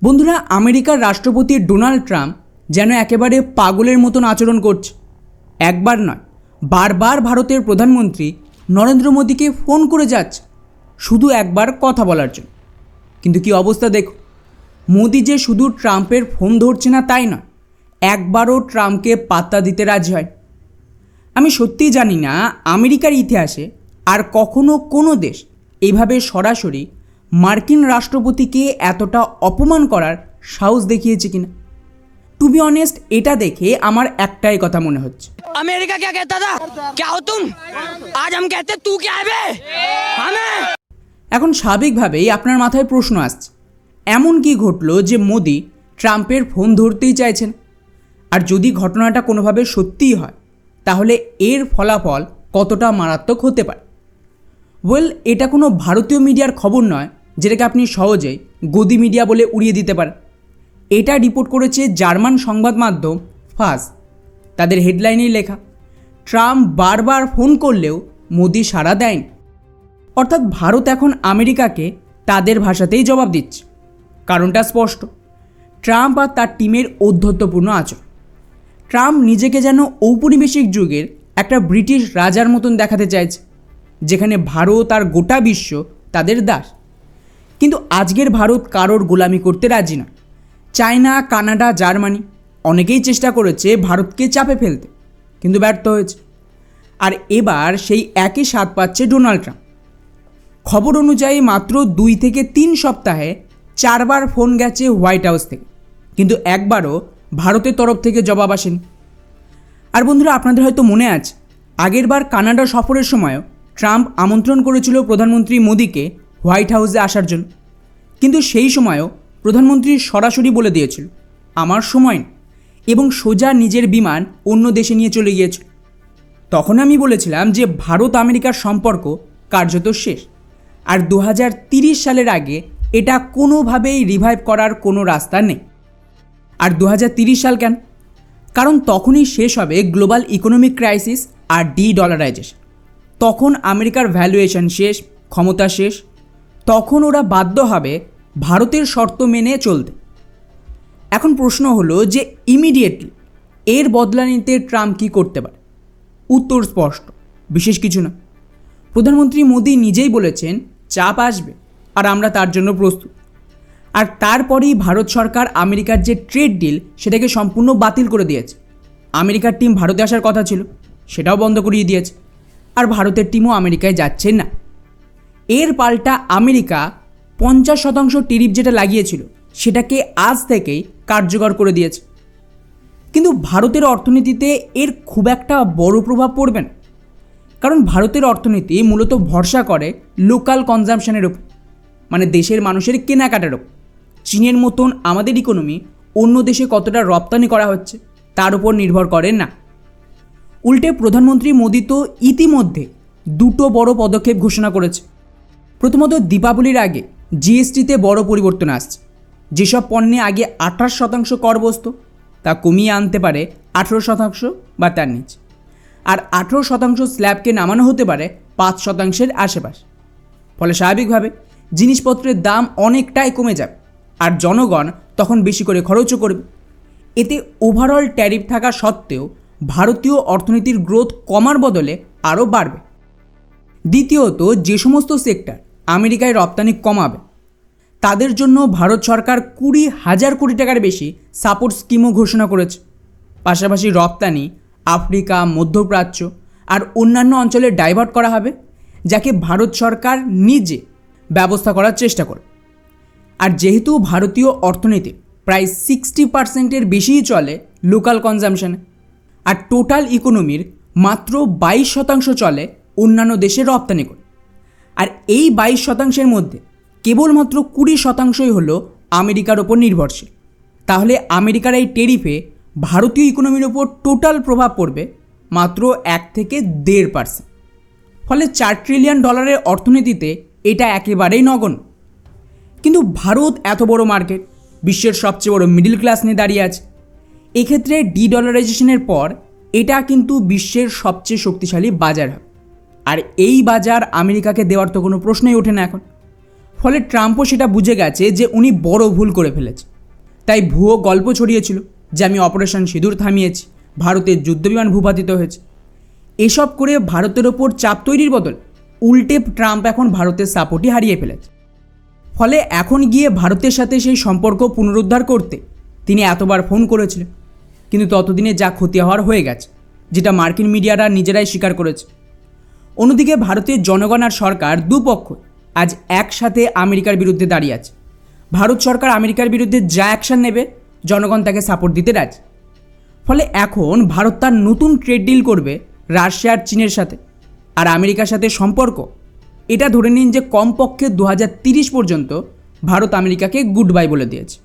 বন্ধুরা, আমেরিকার রাষ্ট্রপতি ডোনাল্ড ট্রাম্প যেন একেবারে পাগলের মতন আচরণ করছে। একবার নয়, বারবার ভারতের প্রধানমন্ত্রী নরেন্দ্র মোদীকে ফোন করে যাচ্ছে শুধু একবার কথা বলার জন্য। কিন্তু কি অবস্থা দেখো, মোদী যে শুধু ট্রাম্পের ফোন ধরছে না তাই নয়, একবারও ট্রাম্পকে পাত্তা দিতে রাজি হয়। আমি সত্যিই জানি না আমেরিকার ইতিহাসে আর কখনো কোনো দেশ এইভাবে সরাসরি মার্কিন রাষ্ট্রপতিকে এতটা অপমান করার সাহস দেখিয়েছে কিনা। টু বি অনেস্ট, এটা দেখে আমার একটাই কথা মনে হচ্ছে, अमेरिका क्या कहता था, क्या हो तुम, आज हम कहते तू क्या है बे हमें। এখন স্বাভাবিকভাবেই আপনার মাথায় প্রশ্ন আসছে, এমন কি ঘটলো যে মোদি ট্রাম্পের ফোন ধরতেই চাইছেন? আর যদি ঘটনাটা কোনোভাবে সত্যিই হয়, তাহলে এর ফলাফল কতটা মারাত্মক হতে পারে? এটা কোনো ভারতীয় মিডিয়ার খবর নয় যেটাকে আপনি সহজেই গদি মিডিয়া বলে উড়িয়ে দিতে পারেন। এটা রিপোর্ট করেছে জার্মান সংবাদ মাধ্যম ফাস। তাদের হেডলাইনেই লেখা, ট্রাম্প বারবার ফোন করলেও মোদি সাড়া দেয়নি। অর্থাৎ ভারত এখন আমেরিকাকে তাদের ভাষাতেই জবাব দিচ্ছে। কারণটা স্পষ্ট, ট্রাম্প আর তার টিমের ঔদ্ধত্যপূর্ণ আচরণ। ট্রাম্প নিজেকে যেন ঔপনিবেশিক যুগের একটা ব্রিটিশ রাজার মতন দেখাতে চাইছে, যেখানে ভারত আর গোটা বিশ্ব তাদের দাস। কিন্তু আজকের ভারত কারোর গোলামি করতে রাজি না। চায়না, কানাডা, জার্মানি অনেকেই চেষ্টা করেছে ভারতকে চাপে ফেলতে, কিন্তু ব্যর্থ হয়েছে। আর এবার সেই একই স্বাদ পাচ্ছে ডোনাল্ড ট্রাম্প। খবর অনুযায়ী মাত্র 2 থেকে 3 সপ্তাহে 4 বার ফোন গেছে হোয়াইট হাউস থেকে, কিন্তু একবারও ভারতের তরফ থেকে জবাব আসেনি। আর বন্ধুরা, আপনাদের হয়তো মনে আছে, আগেরবার কানাডা সফরের সময়ও ট্রাম্প আমন্ত্রণ করেছিল প্রধানমন্ত্রী মোদীকে হোয়াইট হাউসে আসার জন্য, কিন্তু সেই সময়ও প্রধানমন্ত্রী সরাসরি বলে দিয়েছিল আমার সময় না, এবং সোজা নিজের বিমান অন্য দেশে নিয়ে চলে গিয়েছিল। তখন আমি বলেছিলাম যে ভারত আমেরিকার সম্পর্ক কার্যত শেষ, আর 2030 সালের আগে এটা কোনোভাবেই রিভাইভ করার কোনো রাস্তা নেই। আর 2030 সাল কেন? কারণ তখনই শেষ হবে গ্লোবাল ইকোনমিক ক্রাইসিস আর ডলারাইজেশন। তখন আমেরিকার ভ্যালুয়েশন শেষ, ক্ষমতা শেষ। তখন ওরা বাধ্য হবে ভারতের শর্ত মেনে চলতে। এখন প্রশ্ন হলো যে ইমিডিয়েটলি এর বদলা নিতে ট্রাম্প কী করতে পারে? উত্তর স্পষ্ট, বিশেষ কিছু না। প্রধানমন্ত্রী মোদী নিজেই বলেছেন চাপ আসবে আর আমরা তার জন্য প্রস্তুত। আর তারপরেই ভারত সরকার আমেরিকার যে ট্রেড ডিল সেটাকে সম্পূর্ণ বাতিল করে দিয়েছে। আমেরিকার টিম ভারতে আসার কথা ছিল, সেটাও বন্ধ করিয়ে দিয়েছে। আর ভারতের টিমও আমেরিকায় যাচ্ছে না। এর পাল্টা আমেরিকা 50% টেরিফ যেটা লাগিয়েছিল সেটাকে আজ থেকেই কার্যকর করে দিয়েছে। কিন্তু ভারতের অর্থনীতিতে এর খুব একটা বড় প্রভাব পড়বে না, কারণ ভারতের অর্থনীতি মূলত ভরসা করে লোকাল কনজামশনের উপর, মানে দেশের মানুষের কেনাকাটার উপর। চীনের মতন আমাদের ইকোনমি অন্য দেশে কতটা রপ্তানি করা হচ্ছে তার উপর নির্ভর করে না। উল্টে প্রধানমন্ত্রী মোদী তো ইতিমধ্যে 2টো বড় পদক্ষেপ ঘোষণা করেছে। প্রথমত, দীপাবলির আগে জিএসটিতে বড় পরিবর্তন আসছে। যেসব পণ্যে আগে 28% কর বসত তা কমিয়ে আনতে পারে 18% বা তার নিচে। আর 18% স্ল্যাবকে নামানো হতে পারে 5%-এর আশেপাশে। ফলে স্বাভাবিকভাবে জিনিসপত্রের দাম অনেকটাই কমে যাবে, আর জনগণ তখন বেশি করে খরচও করবে। এতে ওভারঅল ট্যারিফ থাকা সত্ত্বেও ভারতীয় অর্থনীতির গ্রোথ কমার বদলে আরও বাড়বে। দ্বিতীয়ত, যে সমস্ত সেক্টর আমেরিকায় রপ্তানি কমাবে তাদের জন্য ভারত সরকার 20,000 কোটি টাকার বেশি সাপোর্ট স্কিমও ঘোষণা করেছে। পাশাপাশি রপ্তানি আফ্রিকা, মধ্যপ্রাচ্য আর অন্যান্য অঞ্চলে ডাইভার্ট করা হবে, যাকে ভারত সরকার নিজে ব্যবস্থা করার চেষ্টা করে। আর যেহেতু ভারতীয় অর্থনীতি প্রায় 60%-এর বেশিই চলে লোকাল কনজামশনে, আর টোটাল ইকোনমির মাত্র 22% চলে অন্যান্য দেশে রপ্তানি করে। আর এই 22%-এর মধ্যে কেবলমাত্র 20%-ই হলো আমেরিকার ওপর নির্ভরশীল। তাহলে আমেরিকার এই টেরিফে ভারতীয় ইকোনমির ওপর টোটাল প্রভাব পড়বে মাত্র 1 থেকে 1.5%। ফলে $4 ট্রিলিয়ন অর্থনীতিতে এটা একেবারেই নগণ্য। কিন্তু ভারত এত বড় মার্কেট, বিশ্বের সবচেয়ে বড় মিডল ক্লাস নিয়ে দাঁড়িয়ে আছে। এক্ষেত্রে ডলারাইজেশনের পর এটা কিন্তু বিশ্বের সবচেয়ে শক্তিশালী বাজার হবে। আর এই বাজার আমেরিকাকে দেওয়ার তো কোনো প্রশ্নই ওঠে না এখন। ফলে ট্রাম্পও সেটা বুঝে গেছে যে উনি বড় ভুল করে ফেলেছে। তাই ভুয়ো গল্প ছড়িয়েছিল যে আমি অপারেশন সিঁদুর থামিয়েছি, ভারতের যুদ্ধবিমান ভূপাতিত হয়েছে। এসব করে ভারতের ওপর চাপ তৈরির বদল উল্টে ট্রাম্প এখন ভারতের সাপোর্টই হারিয়ে ফেলেছে। ফলে এখন গিয়ে ভারতের সাথে সেই সম্পর্ক পুনরুদ্ধার করতে তিনি এতবার ফোন করেছিলেন, কিন্তু ততদিনে যা ক্ষতি হওয়ার হয়ে গেছে, যেটা মার্কিন মিডিয়ারা নিজেরাই স্বীকার করেছে। অন্যদিকে ভারতের জনগণ আর সরকার দুপক্ষ আজ একসাথে আমেরিকার বিরুদ্ধে দাঁড়িয়ে আছে। ভারত সরকার আমেরিকার বিরুদ্ধে যা অ্যাকশন নেবে জনগণ তাকে সাপোর্ট দিতে রাজি। ফলে এখন ভারত তার নতুন ট্রেড ডিল করবে রাশিয়া আর চীনের সাথে, আর আমেরিকার সাথে সম্পর্ক এটা ধরে নিন যে কমপক্ষে 2030 পর্যন্ত ভারত আমেরিকাকে গুড বাই বলে দিয়েছে।